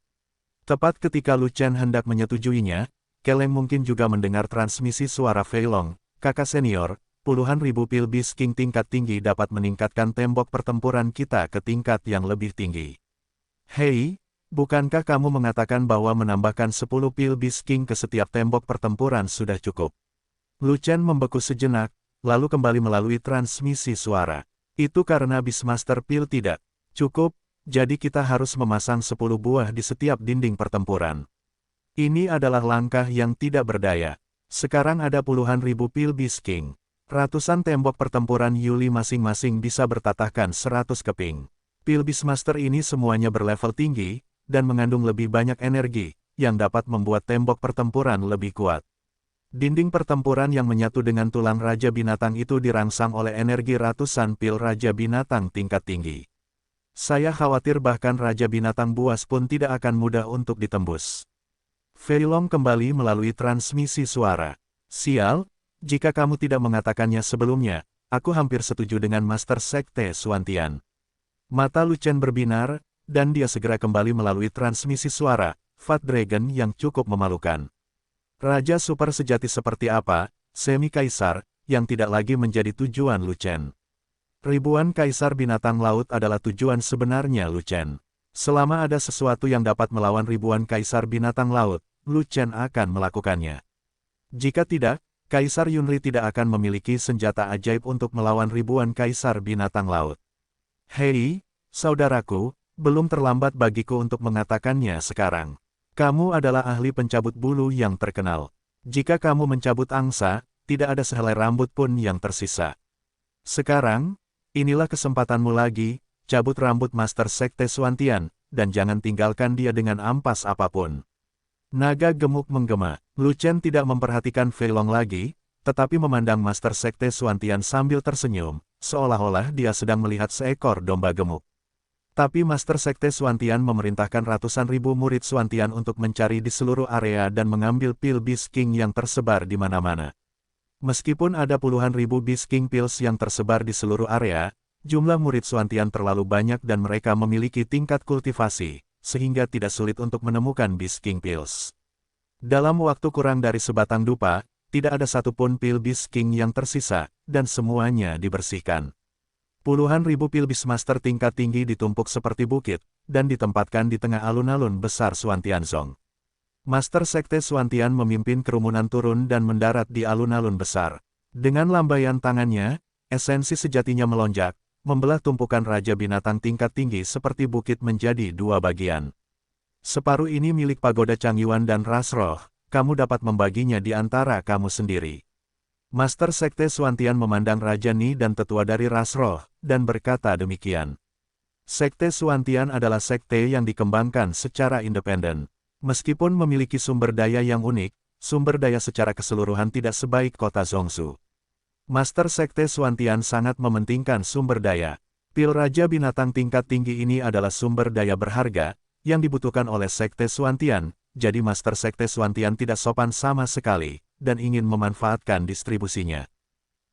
Tepat ketika Lu Chen hendak menyetujuinya, Keleng mungkin juga mendengar transmisi suara Fei Long, kakak senior. Puluhan ribu pil Beast King tingkat tinggi dapat meningkatkan tembok pertempuran kita ke tingkat yang lebih tinggi. Hei, bukankah kamu mengatakan bahwa menambahkan 10 pil Beast King ke setiap tembok pertempuran sudah cukup? Lu Chen membeku sejenak, lalu kembali melalui transmisi suara. Itu karena Beastmaster Pil tidak cukup, jadi kita harus memasang 10 buah di setiap dinding pertempuran. Ini adalah langkah yang tidak berdaya. Sekarang ada puluhan ribu pil Beast King. Ratusan tembok pertempuran Yuli masing-masing bisa bertatahkan 100 keping. Pil Beastmaster ini semuanya berlevel tinggi, dan mengandung lebih banyak energi, yang dapat membuat tembok pertempuran lebih kuat. Dinding pertempuran yang menyatu dengan tulang Raja Binatang itu dirangsang oleh energi ratusan pil Raja Binatang tingkat tinggi. Saya khawatir bahkan Raja Binatang buas pun tidak akan mudah untuk ditembus. Fei Long kembali melalui transmisi suara. Sial, jika kamu tidak mengatakannya sebelumnya, aku hampir setuju dengan Master Sekte Xuantian. Mata Lu Chen berbinar, dan dia segera kembali melalui transmisi suara, Fat Dragon yang cukup memalukan. Raja super sejati seperti apa, semi-kaisar, yang tidak lagi menjadi tujuan Lu Chen. Ribuan kaisar binatang laut adalah tujuan sebenarnya Lu Chen. Selama ada sesuatu yang dapat melawan ribuan kaisar binatang laut, Lu Chen akan melakukannya. Jika tidak, Kaisar Yunri tidak akan memiliki senjata ajaib untuk melawan ribuan kaisar binatang laut. Hei, saudaraku, belum terlambat bagiku untuk mengatakannya sekarang. Kamu adalah ahli pencabut bulu yang terkenal. Jika kamu mencabut angsa, tidak ada sehelai rambut pun yang tersisa. Sekarang, inilah kesempatanmu lagi, cabut rambut Master Sekte Xuantian, dan jangan tinggalkan dia dengan ampas apapun. Naga gemuk menggema. Lu Chen tidak memperhatikan Fei Long lagi, tetapi memandang Master Sekte Xuantian sambil tersenyum, seolah-olah dia sedang melihat seekor domba gemuk. Tapi Master Sekte Xuantian memerintahkan ratusan ribu murid Xuantian untuk mencari di seluruh area dan mengambil pil Beast King yang tersebar di mana-mana. Meskipun ada puluhan ribu Beast King Pills yang tersebar di seluruh area, jumlah murid Xuantian terlalu banyak dan mereka memiliki tingkat kultivasi, sehingga tidak sulit untuk menemukan Beast King Pills. Dalam waktu kurang dari sebatang dupa, tidak ada satupun pil Beast King yang tersisa, dan semuanya dibersihkan. Puluhan ribu pil Beastmaster tingkat tinggi ditumpuk seperti bukit, dan ditempatkan di tengah alun-alun besar Xuantianzong. Master Sekte Xuantian memimpin kerumunan turun dan mendarat di alun-alun besar. Dengan lambaian tangannya, esensi sejatinya melonjak, membelah tumpukan Raja Binatang tingkat tinggi seperti bukit menjadi dua bagian. Separuh ini milik Pagoda Changyuan dan Ras Roh, kamu dapat membaginya di antara kamu sendiri. Master Sekte Xuantian memandang Raja Ni dan tetua dari Ras Roh, dan berkata demikian. Sekte Xuantian adalah sekte yang dikembangkan secara independen. Meskipun memiliki sumber daya yang unik, sumber daya secara keseluruhan tidak sebaik kota Zhongsu. Master Sekte Xuantian sangat mementingkan sumber daya. Pil Raja Binatang tingkat tinggi ini adalah sumber daya berharga, yang dibutuhkan oleh Sekte Xuantian, jadi Master Sekte Xuantian tidak sopan sama sekali, dan ingin memanfaatkan distribusinya.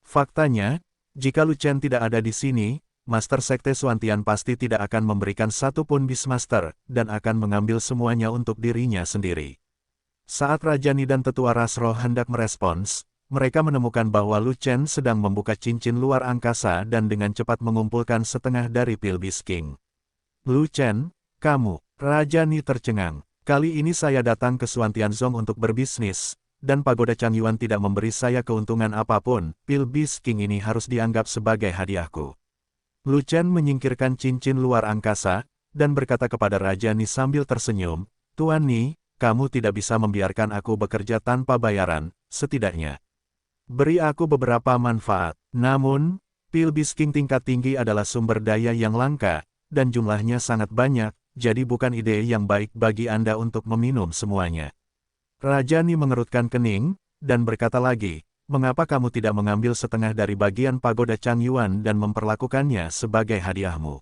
Faktanya, jika Lu Chen tidak ada di sini, Master Sekte Xuantian pasti tidak akan memberikan satupun Beastmaster, dan akan mengambil semuanya untuk dirinya sendiri. Saat Raja Ni dan tetua Ras Roh hendak merespons, mereka menemukan bahwa Lu Chen sedang membuka cincin luar angkasa dan dengan cepat mengumpulkan setengah dari pil Beast King. Lu Chen, kamu, Raja Ni tercengang. Kali ini saya datang ke Xuantianzong untuk berbisnis, dan Pagoda Changyuan tidak memberi saya keuntungan apapun, pil Beast King ini harus dianggap sebagai hadiahku. Lu Chen menyingkirkan cincin luar angkasa, dan berkata kepada Raja Ni sambil tersenyum, Tuan Ni, kamu tidak bisa membiarkan aku bekerja tanpa bayaran, setidaknya beri aku beberapa manfaat. Namun, pil Beast King tingkat tinggi adalah sumber daya yang langka, dan jumlahnya sangat banyak, jadi bukan ide yang baik bagi Anda untuk meminum semuanya. Raja Ni mengerutkan kening, dan berkata lagi, mengapa kamu tidak mengambil setengah dari bagian Pagoda Changyuan dan memperlakukannya sebagai hadiahmu?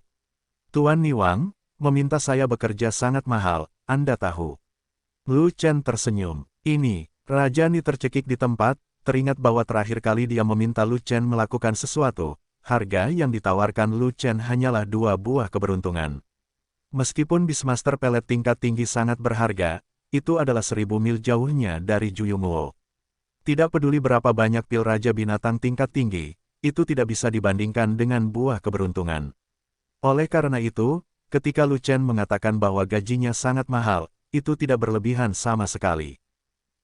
Tuan Ni Wang, meminta saya bekerja sangat mahal, Anda tahu. Lu Chen tersenyum. Ini, Raja Ni tercekik di tempat, teringat bahwa terakhir kali dia meminta Lu Chen melakukan sesuatu, harga yang ditawarkan Lu Chen hanyalah 2 buah keberuntungan. Meskipun Beastmaster pelet tingkat tinggi sangat berharga, itu adalah 1000 mil jauhnya dari Juyungwo. Tidak peduli berapa banyak pil Raja Binatang tingkat tinggi, itu tidak bisa dibandingkan dengan buah keberuntungan. Oleh karena itu, ketika Lu Chen mengatakan bahwa gajinya sangat mahal, itu tidak berlebihan sama sekali.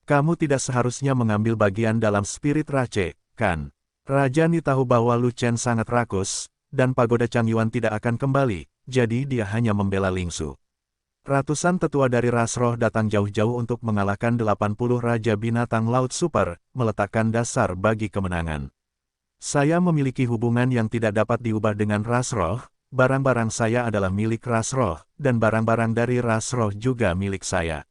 Kamu tidak seharusnya mengambil bagian dalam spirit Rache, kan? Raja Ni tahu bahwa Lu Chen sangat rakus, dan pagoda Changyuan tidak akan kembali, jadi dia hanya membela Lingsu. Ratusan tetua dari ras roh datang jauh-jauh untuk mengalahkan 80 Raja Binatang Laut Super, meletakkan dasar bagi kemenangan. Saya memiliki hubungan yang tidak dapat diubah dengan ras roh, barang-barang saya adalah milik ras roh, dan barang-barang dari ras roh juga milik saya.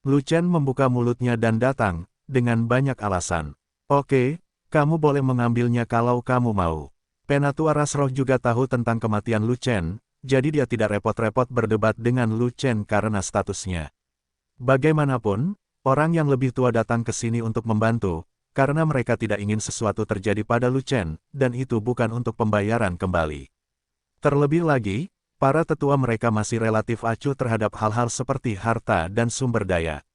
Lu Chen membuka mulutnya dan datang, dengan banyak alasan. Oke, kamu boleh mengambilnya kalau kamu mau. Penatua ras roh juga tahu tentang kematian Lu Chen, jadi dia tidak repot-repot berdebat dengan Lu Chen karena statusnya. Bagaimanapun, orang yang lebih tua datang ke sini untuk membantu, karena mereka tidak ingin sesuatu terjadi pada Lu Chen, dan itu bukan untuk pembayaran kembali. Terlebih lagi, para tetua mereka masih relatif acuh terhadap hal-hal seperti harta dan sumber daya.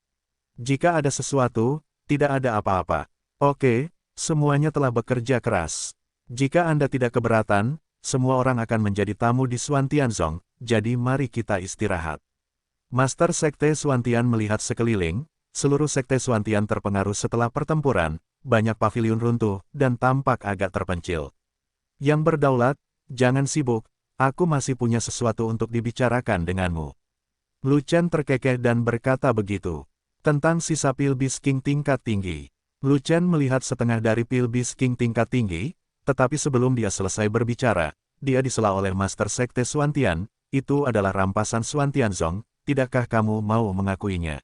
Jika ada sesuatu, tidak ada apa-apa. Oke, semuanya telah bekerja keras. Jika Anda tidak keberatan, semua orang akan menjadi tamu di Xuantianzong, jadi mari kita istirahat. Master Sekte Xuantian melihat sekeliling, seluruh Sekte Xuantian terpengaruh setelah pertempuran, banyak paviliun runtuh, dan tampak agak terpencil. Yang berdaulat, jangan sibuk, aku masih punya sesuatu untuk dibicarakan denganmu. Lu Chen terkekeh dan berkata begitu. Tentang sisa pil Beast King tingkat tinggi. Lu Chen melihat setengah dari pil Beast King tingkat tinggi, tetapi sebelum dia selesai berbicara, dia disela oleh Master Sekte Xuantian, itu adalah rampasan Xuantianzong, tidakkah kamu mau mengakuinya?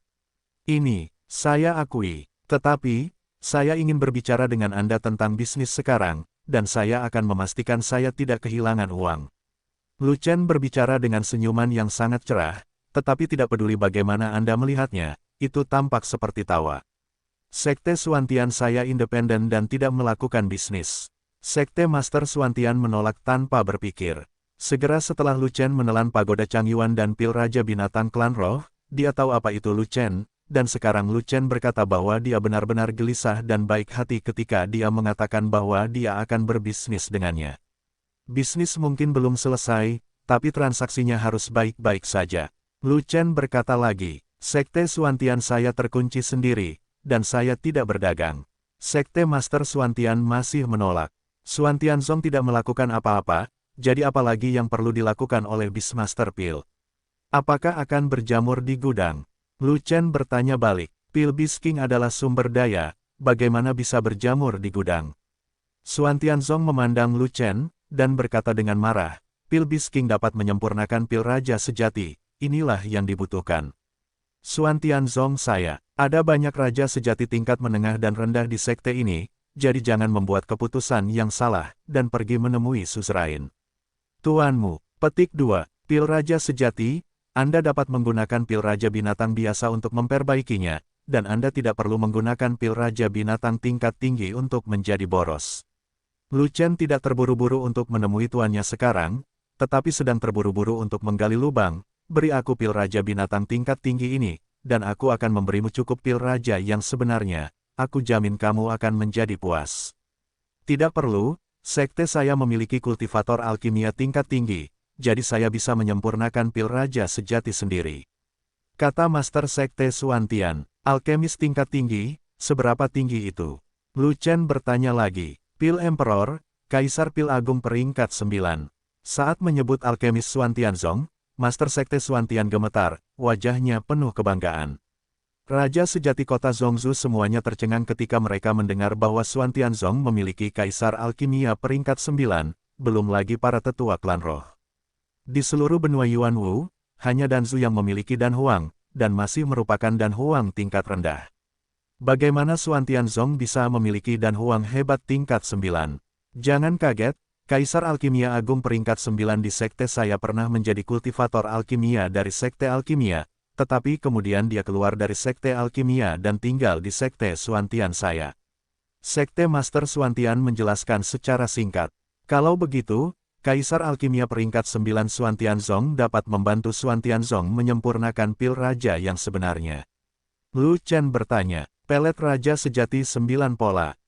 Ini, saya akui, tetapi, saya ingin berbicara dengan Anda tentang bisnis sekarang, dan saya akan memastikan saya tidak kehilangan uang. Lu Chen berbicara dengan senyuman yang sangat cerah, tetapi tidak peduli bagaimana Anda melihatnya, itu tampak seperti tawa. Sekte Xuantian saya independen dan tidak melakukan bisnis. Sekte Master Xuantian menolak tanpa berpikir. Segera setelah Lu Chen menelan pagoda Changyuan dan pil Raja Binatang Klan Roh, dia tahu apa itu Lu Chen, dan sekarang Lu Chen berkata bahwa dia benar-benar gelisah dan baik hati ketika dia mengatakan bahwa dia akan berbisnis dengannya. Bisnis mungkin belum selesai, tapi transaksinya harus baik-baik saja. Lu Chen berkata lagi, Sekte Xuantian saya terkunci sendiri, dan saya tidak berdagang. Sekte Master Xuantian masih menolak. Xuantianzong tidak melakukan apa-apa, jadi apalagi yang perlu dilakukan oleh Beastmaster Pil? Apakah akan berjamur di gudang? Lu Chen bertanya balik. Pil Beast King adalah sumber daya, bagaimana bisa berjamur di gudang? Xuantianzong memandang Lu Chen, dan berkata dengan marah, Pil Beast King dapat menyempurnakan pil Raja sejati, inilah yang dibutuhkan. Xuantianzong saya, ada banyak Raja sejati tingkat menengah dan rendah di sekte ini, jadi jangan membuat keputusan yang salah, dan pergi menemui suzerain. Tuanmu, petik 2, pil Raja sejati, Anda dapat menggunakan pil Raja Binatang biasa untuk memperbaikinya, dan Anda tidak perlu menggunakan pil Raja Binatang tingkat tinggi untuk menjadi boros. Lu Chen tidak terburu-buru untuk menemui tuannya sekarang, tetapi sedang terburu-buru untuk menggali lubang, beri aku pil Raja Binatang tingkat tinggi ini, dan aku akan memberimu cukup pil Raja yang sebenarnya. Aku jamin kamu akan menjadi puas. Tidak perlu, sekte saya memiliki kultivator alkimia tingkat tinggi, jadi saya bisa menyempurnakan pil Raja sejati sendiri. Kata Master Sekte Xuantian, alkemis tingkat tinggi, seberapa tinggi itu? Lu Chen bertanya lagi, pil Emperor, Kaisar Pil Agung peringkat 9. Saat menyebut alkemis Xuantianzong, Master Sekte Xuantian gemetar, wajahnya penuh kebanggaan. Raja sejati kota Zhongzhou semuanya tercengang ketika mereka mendengar bahwa Xuantianzong memiliki Kaisar Alkimia peringkat 9, belum lagi para tetua klan roh. Di seluruh benua Yuanwu, hanya Danzu yang memiliki Dan Huang, dan masih merupakan Dan Huang tingkat rendah. Bagaimana Xuantianzong bisa memiliki Dan Huang hebat tingkat 9? Jangan kaget, Kaisar Alkimia Agung peringkat 9 di sekte saya pernah menjadi kultivator alkimia dari sekte alkimia, tetapi kemudian dia keluar dari sekte alkimia dan tinggal di sekte Xuantian saya. Sekte Master Xuantian menjelaskan secara singkat. Kalau begitu, Kaisar Alkimia peringkat 9 Xuantianzong dapat membantu Xuantianzong menyempurnakan pil Raja yang sebenarnya. Lu Chen bertanya. Pelet Raja Sejati 9 Pola.